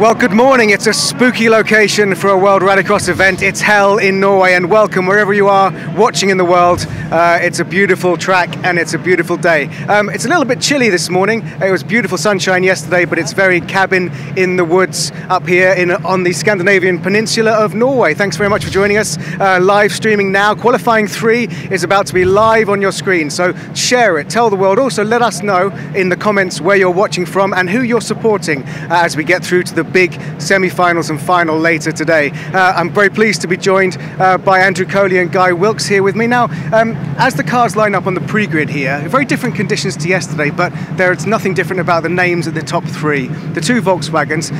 Well, good morning. It's a spooky location for a World Rallycross event. It's hell in Norway, and welcome wherever you are watching in the world. It's a beautiful track and it's a beautiful day. It's a little bit chilly this morning. It was beautiful sunshine yesterday, but it's very cabin in the woods up here on the Scandinavian peninsula of Norway. Thanks very much for joining us. Live streaming now. Qualifying 3 is about to be live on your screen, so share it, tell the world. Also, let us know in the comments where you're watching from and who you're supporting as we get through to the big semi-finals and final later today. I'm very pleased to be joined by Andrew Coley and Guy Wilkes here with me. Now, as the cars line up on the pre-grid here, very different conditions to yesterday, but there's nothing different about the names at the top 3, the 2 Volkswagens.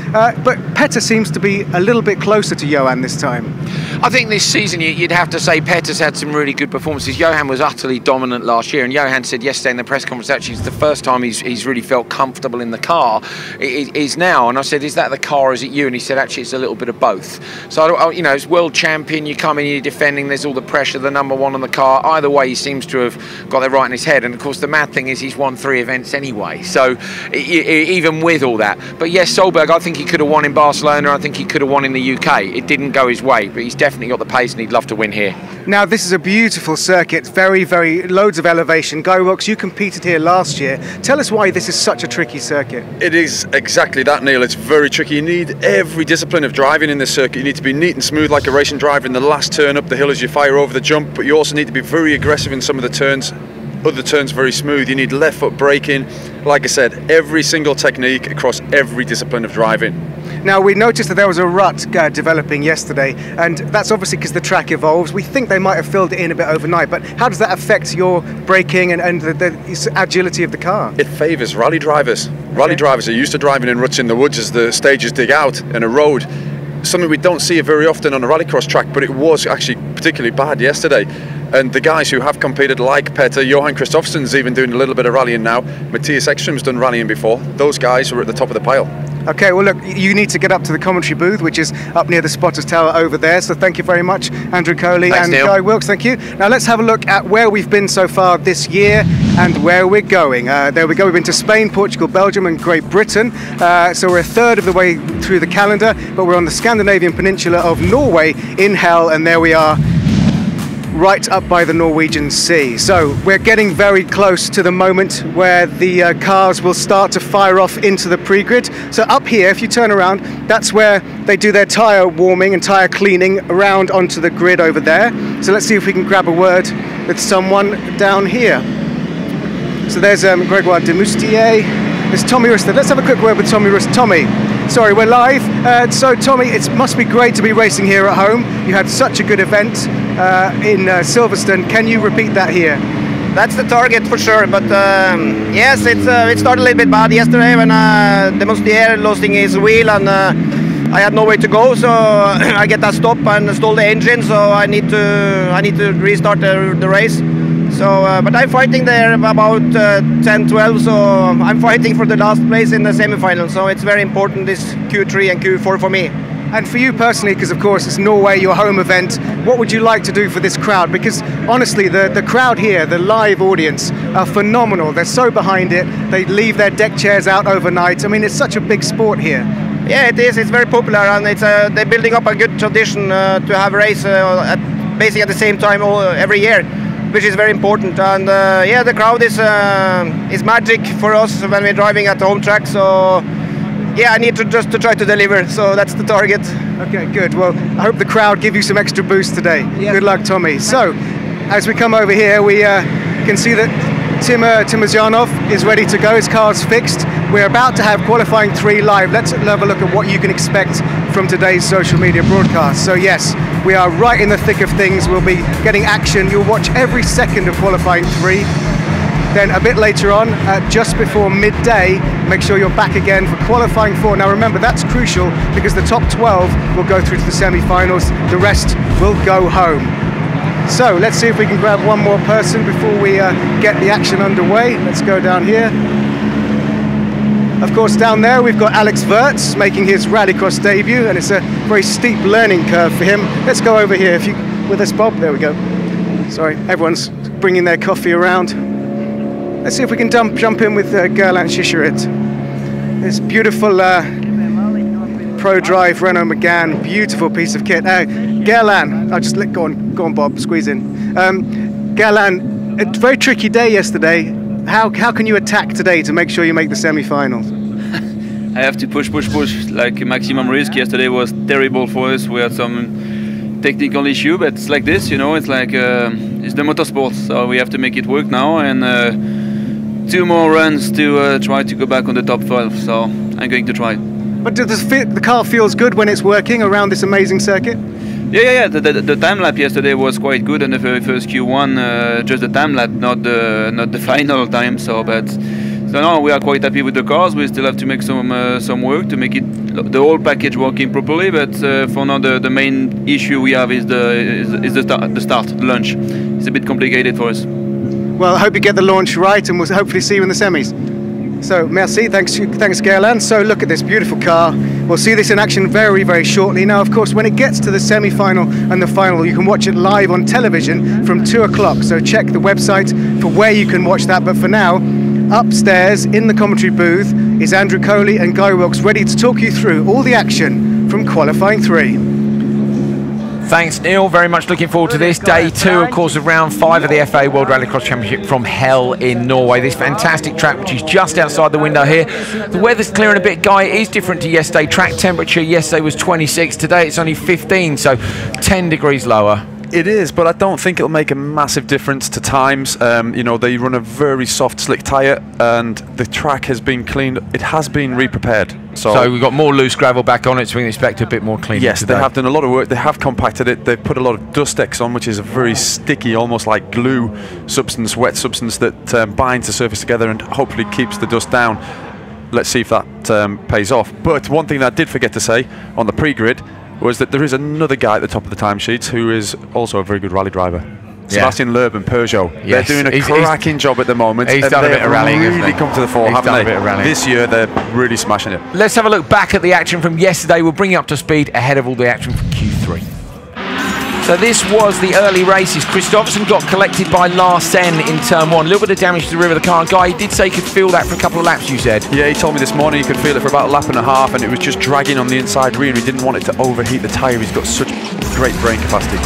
But Petter seems to be a little bit closer to Johan this time. I think this season you'd have to say Petter's had some really good performances. Johan was utterly dominant last year, and Johan said yesterday in the press conference actually it's the first time he's really felt comfortable in the car is now. And I said, is that the car or is it you? And he said actually it's a little bit of both. So you know, as world champion, you come in, you're defending, there's all the pressure, the number 1 on the car. Either way, he seems to have got that right in his head. And of course the mad thing is he's won 3 events anyway, so even with all that. But yes, Solberg, I think he could have won in Barcelona, I think he could have won in the UK. It didn't go his way, but he's definitely got the pace and he'd love to win here. Now, this is a beautiful circuit, very loads of elevation. Guy Wilkes, you competed here last year. Tell us why this is such a tricky circuit. It is exactly that, Neil. It's very tricky. You need every discipline of driving in this circuit. You need to be neat and smooth like a racing driver in the last turn up the hill as you fire over the jump, but you also need to be very aggressive in some of the turns. Other turns very smooth. You need left foot braking. Like I said, every single technique across every discipline of driving. Now, we noticed that there was a rut developing yesterday, and that's obviously because the track evolves. We think they might have filled it in a bit overnight, but how does that affect your braking and the agility of the car? It favours rally drivers. Rally drivers are used to driving in ruts in the woods as the stages dig out in a road. Something we don't see very often on a rallycross track, but it was actually particularly bad yesterday. And the guys who have competed, like Petter, Johan Kristoffersen's even doing a little bit of rallying now. Matthias Ekström's done rallying before. Those guys were at the top of the pile. Okay, well look, you need to get up to the commentary booth, which is up near the spotters tower over there. So thank you very much, Andrew Coley. Thanks, and Neil. Guy Wilkes. Thank you. Now let's have a look at where we've been so far this year and where we're going. There we go. We've been to Spain, Portugal, Belgium and Great Britain. So we're a third of the way through the calendar, but we're on the Scandinavian peninsula of Norway in hell, and there we are, right up by the Norwegian Sea. So we're getting very close to the moment where the cars will start to fire off into the pre-grid. So up here, if you turn around, that's where they do their tyre warming and tyre cleaning around onto the grid over there. So let's see if we can grab a word with someone down here. So there's Gregoire Demoustier, there's Tommy Rust. Let's have a quick word with Tommy Rust. Tommy, sorry, we're live. So Tommy, it must be great to be racing here at home. You had such a good event in Silverstone. Can you repeat that here? That's the target for sure, but yes, it started a little bit bad yesterday when Demoustier losing his wheel and I had nowhere to go, so I get that stop and stole the engine, so I need to restart the race. So, but I'm fighting there about 10-12, so I'm fighting for the last place in the semi-final, so it's very important this Q3 and Q4 for me. And for you personally, because of course it's Norway, your home event, what would you like to do for this crowd? Because honestly, the crowd here, the live audience, are phenomenal. They're so behind it. They leave their deck chairs out overnight. I mean, it's such a big sport here. Yeah, it is. It's very popular, and they're building up a good tradition to have a race basically at the same time every year, which is very important. And yeah, the crowd is magic for us when we're driving at the home track. So yeah, I need to try to deliver, so that's the target. Okay, good. Well, I hope the crowd give you some extra boost today. Yeah. Good luck, Tommy. So, as we come over here, we can see that Timozyanov is ready to go. His car's fixed. We're about to have qualifying 3 live. Let's have a look at what you can expect from today's social media broadcast. So yes, we are right in the thick of things. We'll be getting action. You'll watch every second of qualifying 3. Then a bit later on, just before midday, make sure you're back again for qualifying 4. Now remember, that's crucial because the top 12 will go through to the semi-finals. The rest will go home. So let's see if we can grab one more person before we get the action underway. Let's go down here. Of course, down there we've got Alex Wirtz making his Rallycross debut, and it's a very steep learning curve for him. Let's go over here. If you with us, Bob. There we go. Sorry, everyone's bringing their coffee around. Let's see if we can jump in with Gerland Schischerit. This beautiful Pro Drive, Renault Megane, beautiful piece of kit. Gerlan, I'll just go on, Bob, squeeze in. Gerlan, a very tricky day yesterday. How can you attack today to make sure you make the semi-finals? I have to push. Like maximum risk yesterday was terrible for us. We had some technical issue, but it's like this, you know. It's like it's the motorsport, so we have to make it work now. And 2 more runs to try to go back on the top 12. So I'm going to try. But the car feels good when it's working around this amazing circuit? Yeah. The time lap yesterday was quite good in the very first Q1. Just the time lap, not the final time. So no, we are quite happy with the cars. We still have to make some work to make the whole package working properly. But for now, the main issue we have is the start, the launch. It's a bit complicated for us. Well, I hope you get the launch right, and we'll hopefully see you in the semis. So, merci, thanks Gerlan. So look at this beautiful car. We'll see this in action very, very shortly. Now, of course, when it gets to the semi-final and the final, you can watch it live on television from 2 o'clock. So check the website for where you can watch that. But for now, upstairs in the commentary booth is Andrew Coley and Guy Wilkes, ready to talk you through all the action from qualifying 3. Thanks, Neil. Very much looking forward to this. Day 2, of course, of round 5 of the FIA World Rallycross Championship from Hell in Norway. This fantastic track, which is just outside the window here. The weather's clearing a bit, Guy. It is different to yesterday. Track temperature yesterday was 26. Today it's only 15, so 10 degrees lower. It is, but I don't think it'll make a massive difference to times. You know, they run a very soft, slick tyre, and the track has been cleaned. It has been re-prepared. So we've got more loose gravel back on it, so we can expect a bit more cleaning. Yes, today. They have done a lot of work. They have compacted it. They've put a lot of Dust X on, which is a very sticky, almost like glue substance, wet substance that binds the surface together and hopefully keeps the dust down. Let's see if that pays off. But one thing that I did forget to say on the pre-grid was that there is another guy at the top of the timesheets who is also a very good rally driver. Sebastian Loeb and Peugeot. Yes. They're doing a cracking job at the moment. He's done a bit of rallying, really come to the fore, haven't they? This year they're really smashing it. Let's have a look back at the action from yesterday. We'll bring you up to speed ahead of all the action from Q3. So this was the early races. Kristoffersen got collected by Larsen in turn 1. A little bit of damage to the rear of the car. Guy, he did say he could feel that for a couple of laps, you said? Yeah, he told me this morning he could feel it for about a lap and a half, and it was just dragging on the inside rear. He didn't want it to overheat the tyre. He's got such great brain capacity.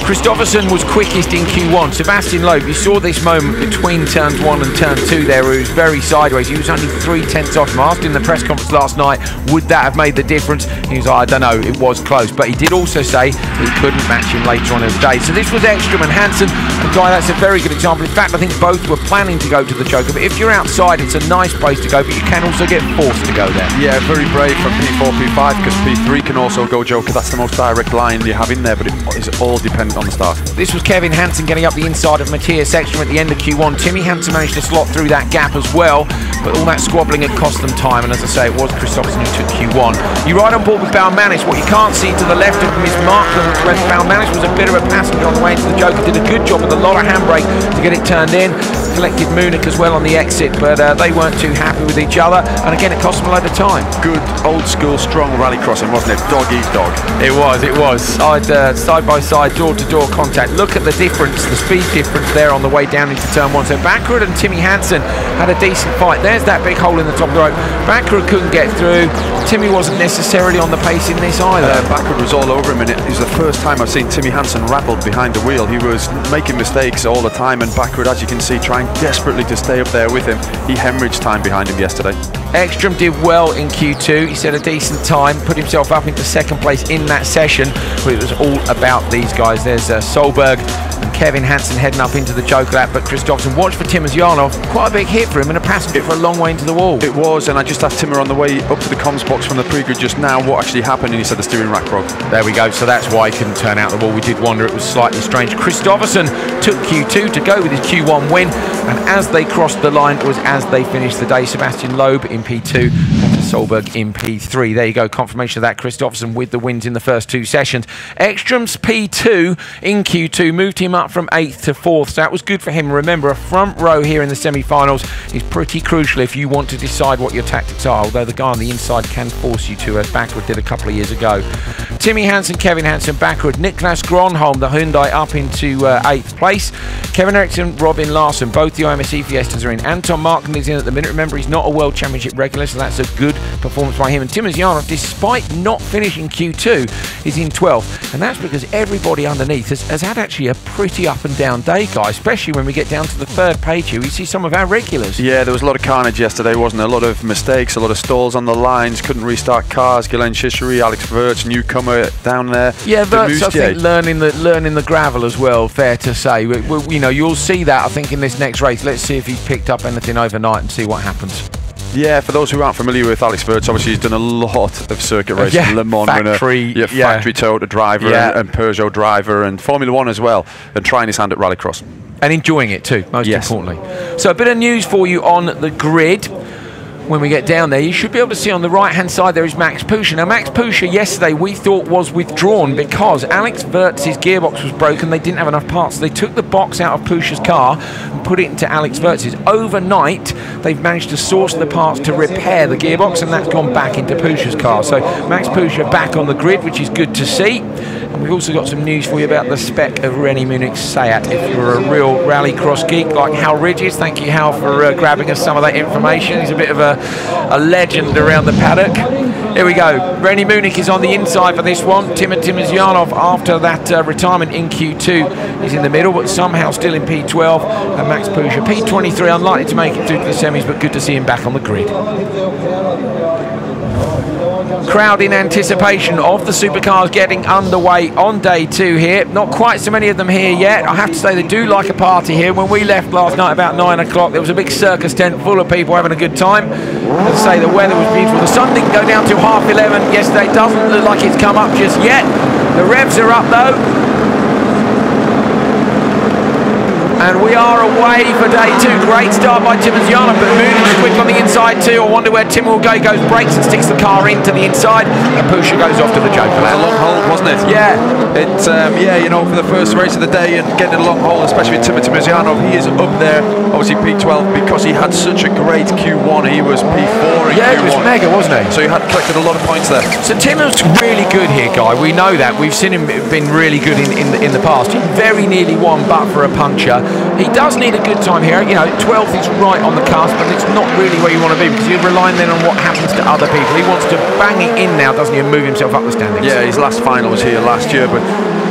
Kristoffersen was quickest in Q1. Sebastian Loeb, you saw this moment between turns 1 and turn 2 there where he was very sideways. He was only 3/10 off him. I asked him in the press conference last night, would that have made the difference? He was like, I don't know, it was close. But he did also say he couldn't match him later on in the day. So this was Ekstrom and Hanson. And Guy, that's a very good example. In fact, I think both were planning to go to the choker. But if you're outside, it's a nice place to go, but you can also get forced to go there. Yeah, very brave from P4, P5, because P3 can also go joker. That's the most direct line you have in there, but it is all dependent on the start. This was Kevin Hanson getting up the inside of Matthias Ekstrom at the end of Q1. Timmy Hanson managed to slot through that gap as well, but all that squabbling had cost them time, and as I say, it was Kristoffersen who took Q1. You ride on board with Baumanis. What you can't see to the left of him is Markland. Baumanis was a bit of a passenger on the way into the Joker, did a good job with a lot of handbrake to get it turned in. Collected Munich as well on the exit, but they weren't too happy with each other, and again, it cost them a load of time. Good, old school, strong rally crossing, wasn't it? Dog eat dog. It was. Side by side, door to door contact. Look at the difference, the speed difference there on the way down into turn 1. So Backrud and Timmy Hanson had a decent fight. There's that big hole in the top of the road. Backrud couldn't get through. Timmy wasn't necessarily on the pace in this either. Backrud was all over him, and it was the first time I've seen Timmy Hanson rattled behind the wheel. He was making mistakes all the time, and Backrud, as you can see, trying desperately to stay up there with him. He hemorrhaged time behind him yesterday. Ekstrom did well in Q2. He set a decent time, put himself up into second place in that session, but it was all about these guys. There's Solberg and Kevin Hanson heading up into the choker lap, but Kristoffersen, watch for Timosyanov. Quite a big hit for him, and a passenger for a long way into the wall. It was, and I just asked Timmer on the way up to the comms box from the pre-grid just now what actually happened, and he said the steering rack broke. There we go, so that's why he couldn't turn out the wall. We did wonder, it was slightly strange. Kristoffersen took Q2 to go with his Q1 win, and as they crossed the line, it was as they finished the day. Sebastian Loeb in P2, Solberg in P3. There you go, confirmation of that. Kristoffersen with the wins in the first 2 sessions. Ekstrom's P2 in Q2 moved him up from 8th to 4th, so that was good for him. Remember, a front row here in the semi-finals is pretty crucial if you want to decide what your tactics are, although the guy on the inside can force you to, as Backrud did a couple of years ago. Timmy Hanson, Kevin Hanson, Backrud, Niklas Gronholm, the Hyundai, up into 8th place. Kevin Eriksson, Robin Larsson, both the IMSE Fiestas are in. Anton Markland is in at the minute. Remember, he's not a World Championship regular, so that's a good good performance by him. And Timo Zjanov, despite not finishing Q2, is in 12th. And that's because everybody underneath has had actually a pretty up and down day, guys, especially when we get down to the third page here. We see some of our regulars. Yeah, there was a lot of carnage yesterday, wasn't there? A lot of mistakes, a lot of stalls on the lines, couldn't restart cars. Ghislaine Chichery, Alex Verts, newcomer down there. Yeah, Verts, I think, learning the gravel as well, fair to say. You know, you'll see that, I think, in this next race. Let's see if he's picked up anything overnight and see what happens. Yeah, for those who aren't familiar with Alex Verts, obviously he's done a lot of circuit races. Yeah, Le Mans factory, winner, factory Toyota driver and Peugeot driver and Formula 1 as well, and trying his hand at Rallycross. And enjoying it too, most importantly. So a bit of news for you on the grid. When we get down there, you should be able to see on the right-hand side there is Max Pusher. Now, Max Pusher yesterday we thought was withdrawn because Alex Verts' gearbox was broken. They didn't have enough parts. So they took the box out of Pusher's car and put it into Alex Verts'. Overnight, they've managed to source the parts to repair the gearbox, and that's gone back into Pusher's car. So Max Pusher back on the grid, which is good to see. And we've also got some news for you about the spec of Rennie Munich's Seat. If you're a real rallycross geek like Hal Ridges, thank you, Hal, for grabbing us some of that information. He's a bit of a legend around the paddock. Here we go. Rennie Munich is on the inside for this one. Timo Zjanov, after that retirement in Q2, is in the middle, but somehow still in P12. And Max Pusher, P23, unlikely to make it through to the semis, but good to see him back on the grid. Crowd in anticipation of the supercars getting underway on day 2 here. Not quite so many of them here yet. I have to say they do like a party here. When we left last night about 9 o'clock, there was a big circus tent full of people having a good time. As I say, the weather was beautiful. The sun didn't go down till 11:30 yesterday. It doesn't look like it's come up just yet. The revs are up though. And we are away for day 2. Great start by Timo Zjanov, but Munich's quick on the inside too. I wonder where Timo will go. He goes, brakes and sticks the car into the inside. And Pusher goes off to the joker. It was a long hold, wasn't it? Yeah. It's you know, for the first race of the day and getting a long hold, especially with Timo Zjanov, he is up there. Obviously P12 because he had such a great Q1. He was P4 in Q1. It was mega, wasn't it? So he had collected a lot of points there. So Timo's really good here, Guy. We know that. We've seen him been really good in the past. He very nearly won, but for a puncture. He does need a good time here. You know, 12th is right on the cusp, but it's not really where you want to be because you're relying then on what happens to other people. He wants to bang it in now, doesn't he, and move himself up the standings. Yeah, his last final was here last year, but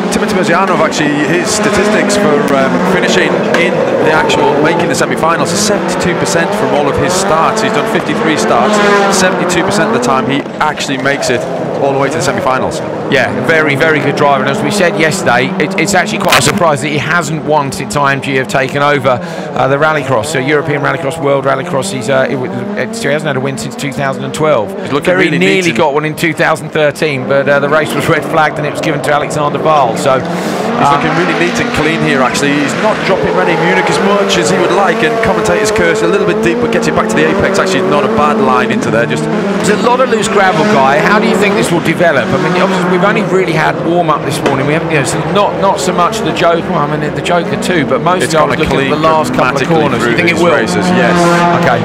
Timo Zjanov, actually, his statistics for finishing in the actual, making the semi-finals is 72% from all of his starts. He's done 53 starts, 72% of the time he actually makes it all the way to the semi-finals. Yeah, very, very good driver. And as we said yesterday, it's actually quite a surprise that he hasn't won since IMG have taken over the Rallycross. So European Rallycross, World Rallycross, he hasn't had a win since 2012. He's looking very really nearly got one in 2013, but the race was red flagged and it was given to Alexander Wahl. So he's looking really neat and clean here, actually. He's not dropping Rennie Munich as much as he would like, and commentators curse a little bit deep, but gets it back to the apex. Actually, not a bad line into there. Just there's a lot of loose gravel, Guy. How do you think this will develop? I mean, obviously we've only really had warm-up this morning. We haven't, so not so much the Joker. Well, I mean, the Joker too, but mostly I was looking at the last couple of corners. You think it will? Races, yes. Okay.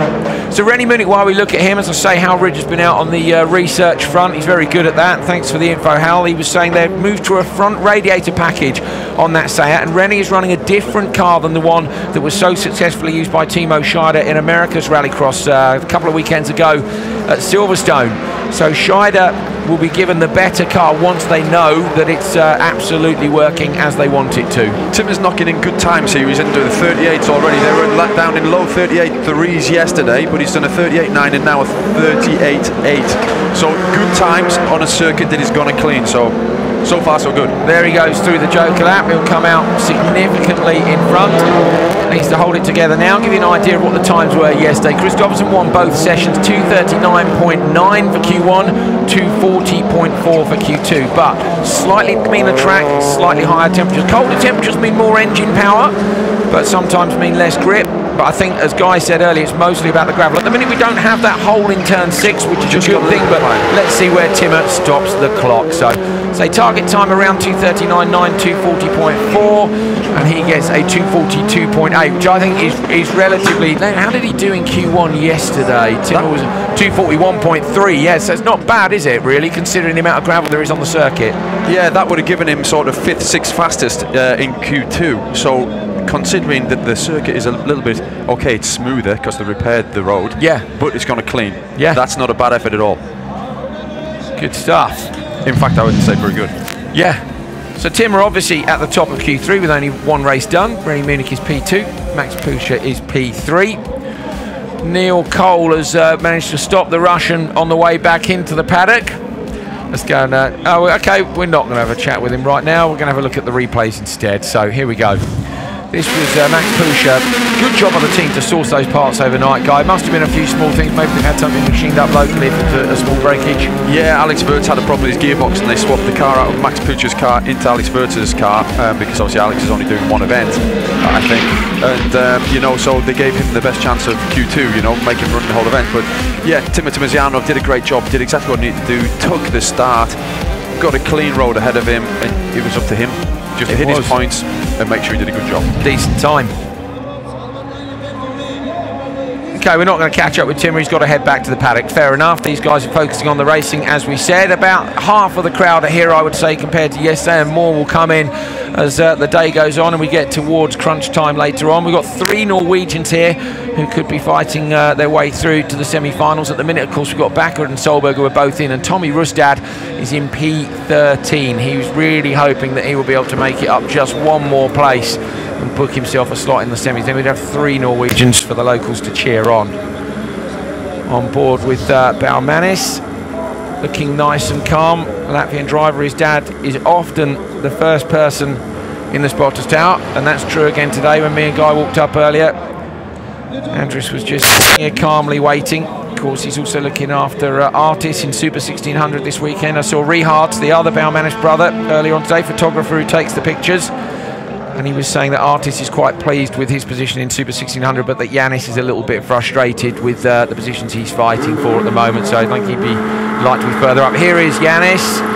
So Rennie Munich, while we look at him, as I say, Hal Ridge has been out on the research front. He's very good at that. Thanks for the info, Hal. He was saying they've moved to a front radiator package on that Seat, and Rennie is running a different car than the one that was so successfully used by Timo Scheider in America's Rallycross a couple of weekends ago at Silverstone. So Scheider will be given the better car once they know that it's absolutely working as they want it to. Tim is knocking in good times here. He's into the 38s already. They were let down in low 38.3s yesterday, but he's done a 38.9 and now a 38.8. So good times on a circuit that he's gone to clean. So far so good. There he goes through the Joker lap. He'll come out significantly in front. Needs to hold it together now. Give you an idea of what the times were yesterday. Christopherson won both sessions, 239.9 for Q1, 240.4 for Q2. But slightly cleaner track, slightly higher temperatures. Colder temperatures mean more engine power, but sometimes mean less grip. But I think, as Guy said earlier, it's mostly about the gravel. At the minute, we don't have that hole in turn 6, which is a good thing, but let's see where Timo stops the clock. So Say target time around 2:39.9, 2:40.4, and he gets a 2:42.8, which I think is relatively. How did he do in Q1 yesterday? Tim was 2:41.3. Yes, so it's not bad, is it? Really, considering the amount of gravel there is on the circuit. Yeah, that would have given him sort of 5th, 6th fastest in Q2. So considering that the circuit is a little bit okay, it's smoother because they repaired the road. Yeah, but it's gone to clean. Yeah, that's not a bad effort at all. Good stuff. In fact, I would say very good. Yeah. So Tim are obviously at the top of Q3 with only one race done. Rennie Munich is P2, Max Pusher is P3. Neil Cole has managed to stop the Russian on the way back into the paddock. Let's go and, oh, okay, we're not going to have a chat with him right now. We're going to have a look at the replays instead. So here we go. This was Max Pusher. Good job on the team to source those parts overnight, Guy. Must have been a few small things. Maybe they've had something machined up locally if it's a small breakage. Yeah, Alex Wirtz had a problem with his gearbox and they swapped the car out of Max Pusher's car into Alex Wirtz's car because obviously Alex is only doing one event, I think. And, you know, so they gave him the best chance of Q2, you know, make him run the whole event. But, yeah, Timo Timozianov did a great job, did exactly what he needed to do, took the start, got a clean road ahead of him, and it was up to him just to hit his points and make sure he did a good job. Decent time. Okay, we're not going to catch up with Tim. He's got to head back to the paddock. Fair enough. These guys are focusing on the racing, as we said. About half of the crowd are here, I would say, compared to yesterday, and more will come in as the day goes on and we get towards crunch time later on. We've got 3 Norwegians here who could be fighting their way through to the semi-finals. At the minute, of course, we've got Backert and Solberg who are both in, and Tommy Rustad is in P13. He was really hoping that he will be able to make it up just one more place and book himself a slot in the semis. Then we'd have 3 Norwegians for the locals to cheer on. On board with Baumanis, looking nice and calm. Latvian driver, his dad, is often the first person in the spotters tower, and that's true again today when me and Guy walked up earlier. Andrus was just here calmly waiting. Of course, he's also looking after Artis in Super 1600 this weekend. I saw Rihart, the other Baumanis brother, earlier on today, photographer who takes the pictures. And he was saying that Artis is quite pleased with his position in Super 1600, but that Yanis is a little bit frustrated with the positions he's fighting for at the moment. So I think he'd like to be further up. Here is Yanis.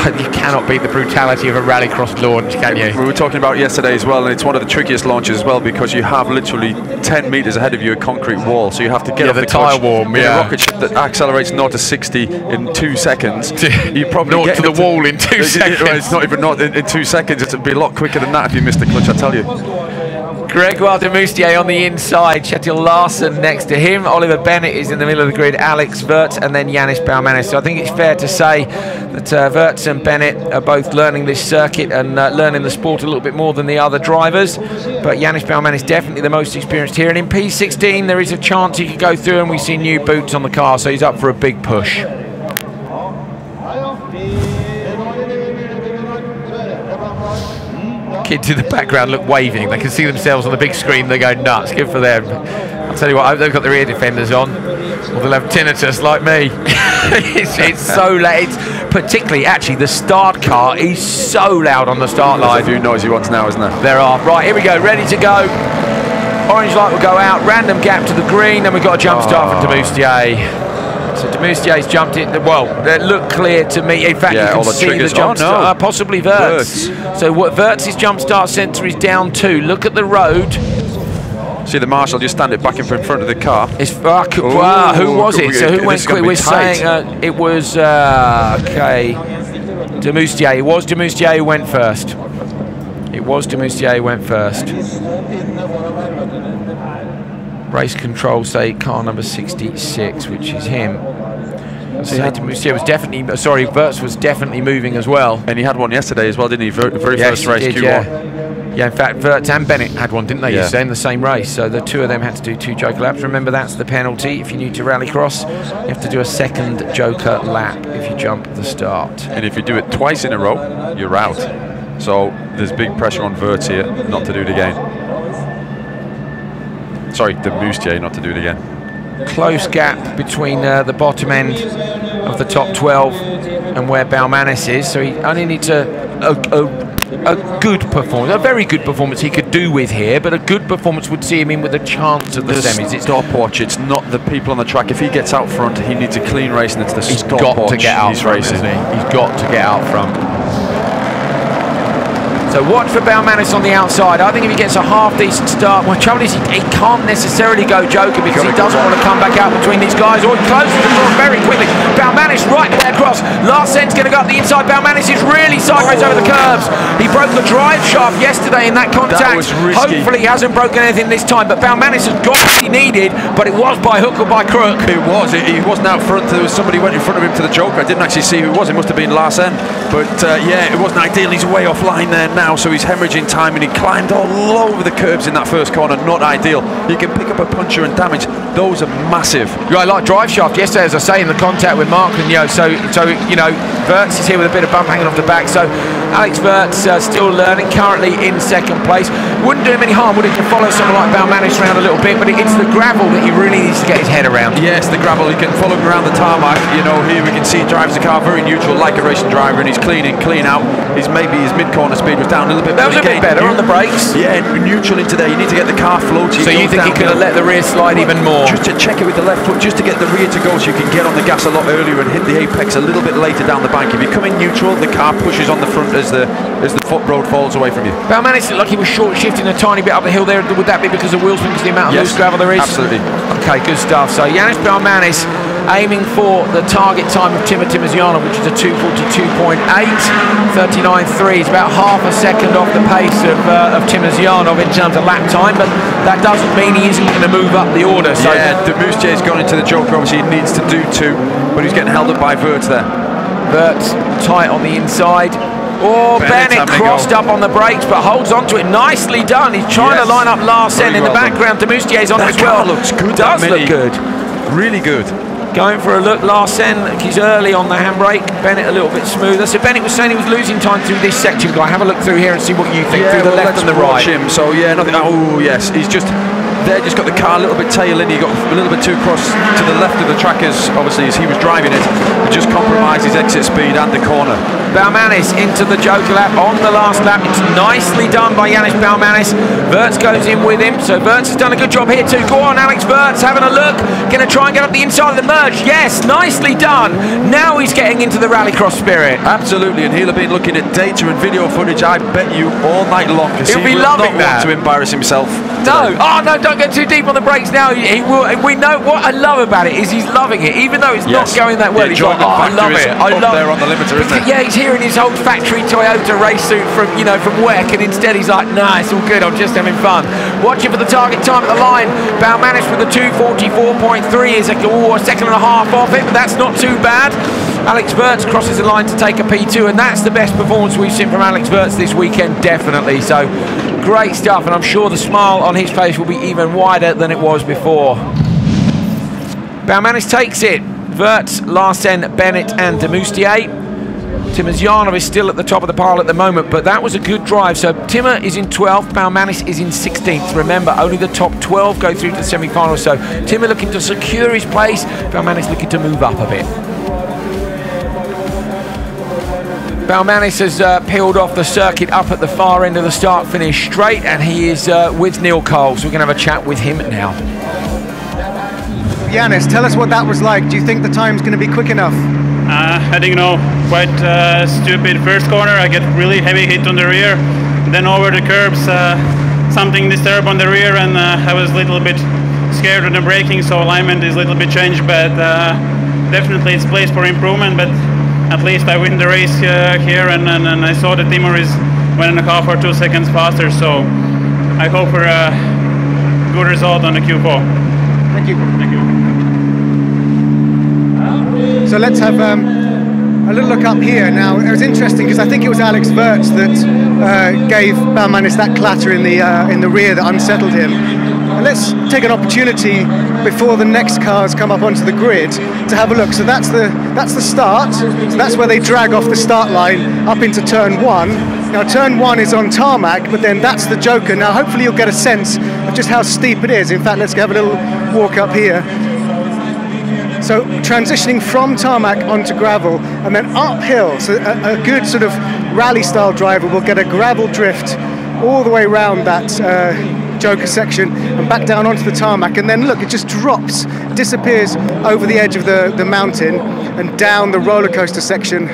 You cannot beat the brutality of a Rallycross launch, can you? We were talking about yesterday as well, and it's one of the trickiest launches as well because you have literally 10 metres ahead of you a concrete wall, so you have to get off the tyre warm. Yeah, a rocket ship that accelerates 0 to 60 in 2 seconds. You probably get to the wall in 2 seconds. It's not even in 2 seconds. It'd be a lot quicker than that if you missed the clutch, I tell you. Gregoire de Moustier on the inside, Kjetil Larsen next to him, Oliver Bennett is in the middle of the grid, Alex Wirtz, and then Yanis Baumanis. So I think it's fair to say that Wirtz and Bennett are both learning this circuit and learning the sport a little bit more than the other drivers. But Yanis Baumanis is definitely the most experienced here. And in P16, there is a chance he could go through, and we see new boots on the car, so he's up for a big push. Kids in the background look waving. They can see themselves on the big screen. They go nuts. Good for them. I'll tell you what, I hope they've got their ear defenders on, or they'll have tinnitus like me. it's so loud. It's particularly, actually, the start car is so loud on the start line. There's a few noisy ones now, isn't there? There are. Right, here we go. Ready to go. Orange light will go out. Random gap to the green, and we've got a jump start for de Moustier. So de Moustier's jumped in. Well, they look clear to me. In fact, you can see the jump start. Possibly Wirtz. So Wirtz's jump start centre is down 2. Look at the road. See the marshal just stand it back in front of the car. It's wow, who was it? So who went quick? We're saying it was okay. De Moustier. It was de Moustier who went first. It was de Moustier who went first. Race control say car number 66, which is him. So de Moustier was definitely, sorry, Wirtz was definitely moving as well. And he had one yesterday as well, didn't he? Very first race, did, Q1. Yeah, in fact, Wirtz and Bennett had one, didn't they, yesterday in the same race? So the 2 of them had to do 2 joker laps. Remember, that's the penalty. If you're new to Rallycross, you have to do a 2nd joker lap if you jump the start. And if you do it twice in a row, you're out. So there's big pressure on Wirtz here not to do it again. Sorry, de Moustier not to do it again. Close gap between the bottom end of the top 12 and where Baumanis is, so he only needs a a good performance, a very good performance he could do with here, but a good performance would see him in with a chance of the semis. It's stopwatch. It's not the people on the track. If he gets out front, he needs a clean race, and it's the stopwatch. He's got to get out front, racing. isn't he? He's got to get out front. So watch for Baumanis on the outside. I think if he gets a half-decent start, well, trouble is he can't necessarily go joker because he doesn't want to come back out between these guys, or he closes the door very quickly. Baumanis right there across. Larsen's going to go up the inside. Baumanis is really sideways over the curbs. He broke the drive shaft yesterday in that contact. That was risky. Hopefully he hasn't broken anything this time, but Baumanis has got what he needed, but it was by hook or by crook. It was. He wasn't out front. There was somebody went in front of him to the joker. I didn't actually see who it was. It must have been Larsen. But yeah, it wasn't ideal. He's way offline there now, so he's hemorrhaging time, and he climbed all over the curbs in that first corner. Not ideal. You can pick up a puncture and damage. Those are massive. Right, like drive shaft yesterday, as I say, in the contact with Mark and so you know, Wirtz is here with a bit of bump hanging off the back. So Alex Wirtz still learning, currently in second place. Wouldn't do him any harm, would it, to follow someone like Baumanis around a little bit, but it's the gravel that he really needs to get his head around. Yes, the gravel. He can follow him around the tarmac. You know, here we can see he drives the car very neutral, like a racing driver, and he's clean in, clean out. Maybe his mid-corner speed was down a little bit. That was a bit better on the brakes. Yeah, neutral into there. You need to get the car floating. So you think he could have let the rear slide even more? Just to check it with the left foot, just to get the rear to go, so you can get on the gas a lot earlier and hit the apex a little bit later down the bank. If you come in neutral, the car pushes on the front as the foot road falls away from you. Baumanis looked like he was short shifting a tiny bit up the hill there. Would that be because of wheel spin, because the amount of loose gravel there is? Absolutely. Okay, good stuff. So Yanis Baumanis aiming for the target time of Timur Timosyanov, which is a 2:42.8. 39.3 is about half a second off the pace of Timosyanov in terms of lap time, but that doesn't mean he isn't going to move up the order. So yeah, Demussier's gone into the joker. Obviously he needs to do two, but he's getting held up by Wirtz there. Wirtz tight on the inside. Oh, Bennett crossed up on the brakes, but holds on to it. Nicely done. He's trying to line up Larsen in the background. Demussier's on it as well. Looks good. Does look good. Really good. Going for a look. Larsen, he's early on the handbrake. Bennett a little bit smoother. So Bennett was saying he was losing time through this section. Guy, have a look through here and see what you think. Through the left and the right. Him. So yeah, nothing. Oh yes, he's just there. Just got the car a little bit tail in. He got a little bit too close to the left of the track obviously as he was driving it. It just compromised his exit speed and the corner. Baumanis into the joker lap on the last lap. It's nicely done by Yanis Baumanis. Wirtz goes in with him, so Wirtz has done a good job here too. Go on, Alex Wirtz, having a look. Going to try and get up the inside of the merge. Yes, nicely done. Now he's getting into the Rallycross spirit. Absolutely, and he'll have been looking at data and video footage, I bet you, all night long. He'll be loving that. Want to embarrass himself. No, oh no, don't get too deep on the brakes now. He will. We know what I love about it is he's loving it, even though it's not going that well. He's like, oh, I love it. I love there on the limiter, isn't it? Yeah, he's here in his old factory Toyota race suit from WEC, and instead he's like, nah, it's all good. I'm just having fun. Watching for the target time at the line. Baumanis with a 2:44.3 is a second and a half off it, but that's not too bad. Alex Wirtz crosses the line to take a P2, and that's the best performance we've seen from Alex Wirtz this weekend, definitely. So great stuff, and I'm sure the smile on his face will be even wider than it was before. Baumanis takes it. Wirtz, Larsen, Bennett and Demussier. Timosyanov is still at the top of the pile at the moment, but that was a good drive. So Timur is in 12th, Baumanis is in 16th. Remember, only the top 12 go through to the semi-finals. So Timur looking to secure his place, Baumanis looking to move up a bit. Baumanis has peeled off the circuit up at the far end of the start-finish straight, and he is with Neil Cole, so we're going to have a chat with him now. Yanis, tell us what that was like. Do you think the time's going to be quick enough? I think quite stupid first corner. I get really heavy hit on the rear. Then over the curbs, something disturbed on the rear, and I was a little bit scared of the braking, so alignment is a little bit changed, but definitely it's place for improvement. But at least I win the race here, and I saw that Timur is 1.5 or 2 seconds faster, so I hope for a good result on the Q4. Thank you. Thank you. So let's have a little look up here now. It was interesting because I think it was Alex Wirtz that gave Baumanis that clatter in the rear that unsettled him. And let's take an opportunity before the next cars come up onto the grid to have a look. So that's the start. So that's where they drag off the start line up into turn 1. Now turn 1 is on tarmac, but then that's the joker. Now hopefully you'll get a sense of just how steep it is. In fact, let's have a little walk up here. So transitioning from tarmac onto gravel and then uphill. So a good sort of rally style driver will get a gravel drift all the way around that Joker section and back down onto the tarmac, and then look, it just drops, disappears over the edge of the mountain and down the roller coaster section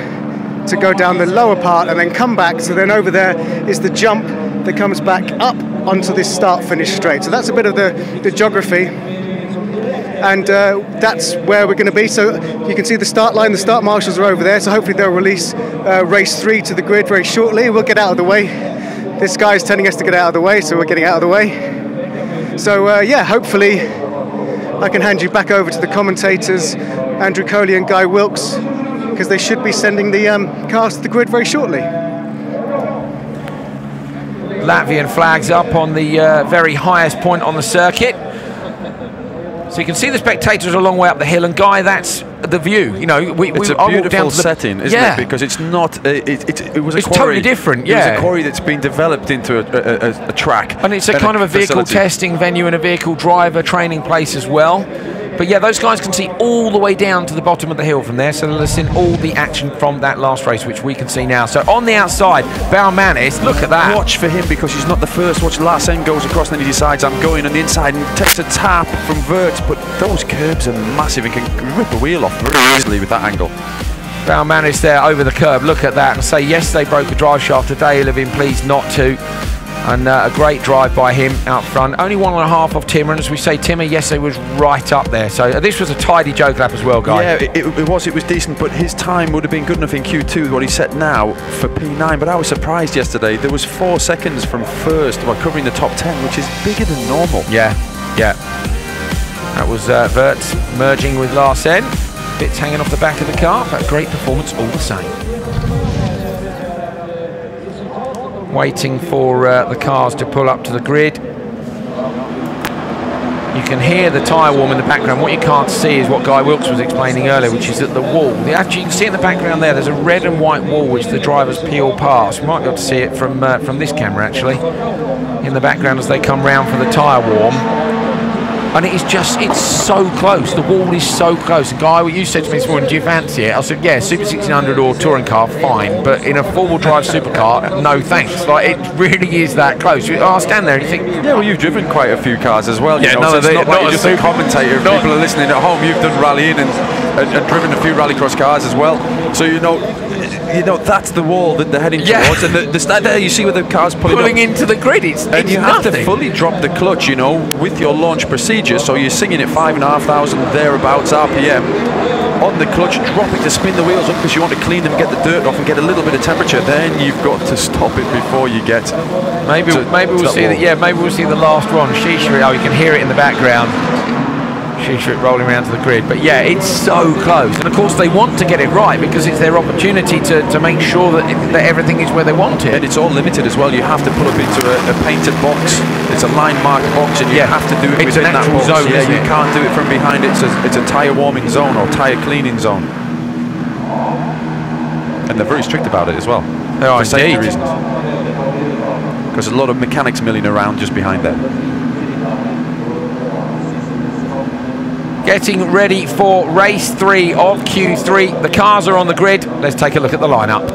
to go down the lower part and then come back. So then over there is the jump that comes back up onto this start-finish straight. So that's a bit of the geography, and that's where we're going to be. So you can see the start line, the start marshals are over there, so hopefully they'll release race 3 to the grid very shortly. We'll get out of the way. This guy's telling us to get out of the way, so we're getting out of the way. So yeah, hopefully I can hand you back over to the commentators, Andrew Coley and Guy Wilkes, because they should be sending the cars to the grid very shortly. Latvian flags up on the very highest point on the circuit. So you can see the spectators a long way up the hill, and Guy, that's the view. You know, it's a beautiful setting, isn't it? Because it's not. It was a quarry. Totally different. Yeah, it was a quarry that's been developed into a track, and it's a kind of a vehicle testing venue and a vehicle driver training place as well. But yeah, those guys can see all the way down to the bottom of the hill from there, so they'll listen all the action from that last race, which we can see now. So on the outside, Baumanis, look at that. Watch for him, because he's not the first. Watch Larsen goes across, and then he decides I'm going on the inside and takes a tap from Vert. But those curbs are massive and can rip a wheel off very easily with that angle. Baumanis there over the curb, look at that, and say yes, they broke a drive shaft today, he'll have been pleased not to. And a great drive by him out front. Only 1.5 off Timmer, and as we say, Timmer yesterday was right up there. So this was a tidy Joke lap as well, Guy. Yeah, it was decent, but his time would have been good enough in Q2, what he set now for P9. But I was surprised yesterday. There was 4 seconds from first while covering the top 10, which is bigger than normal. Yeah, yeah. That was Vert merging with Larsen. Bits hanging off the back of the car, but a great performance all the same. Waiting for the cars to pull up to the grid. You can hear the tyre warm in the background. What you can't see is what Guy Wilkes was explaining earlier, which is that the wall. Actually, you can see in the background there, there's a red and white wall which the drivers peel past. You might be able to see it from this camera, actually, in the background as they come round for the tyre warm. And it is just, it's so close. The wall is so close. And Guy, what you said to me this morning, do you fancy it? I said, yeah, Super 1600 or touring car, fine. But in a four-wheel drive supercar, no thanks. Like, it really is that close. I'll stand there and you think... Yeah, well, you've driven quite a few cars as well. Yeah, you know, so it's not like you're just a commentator. If people are listening at home, you've done rallying and driven a few rallycross cars as well. So, you know, that's the wall that they're heading towards, and the start there you see where the car's pulling into the grid. It's you have to fully drop the clutch, you know, with your launch procedure. So you're singing at 5,500 thereabouts RPM on the clutch, drop it to spin the wheels up because you want to clean them, get the dirt off, and get a little bit of temperature. Then you've got to stop it before you get. Maybe we'll see that. Yeah, maybe we'll see the last one. Shishirit. Oh, you can hear it in the background. Shishirit rolling around to the grid, but yeah, it's so close, and of course they want to get it right because it's their opportunity to make sure that everything is where they want it. And it's all limited as well. You have to pull up into a painted box. It's a line marked box, and you have to do it within that box. Zone, yeah, you can't do it from behind it. It's a tyre warming zone or tyre cleaning zone, and they're very strict about it as well. They are, for safety reasons, because a lot of mechanics milling around just behind there. Getting ready for race 3 of Q3. The cars are on the grid. Let's take a look at the lineup.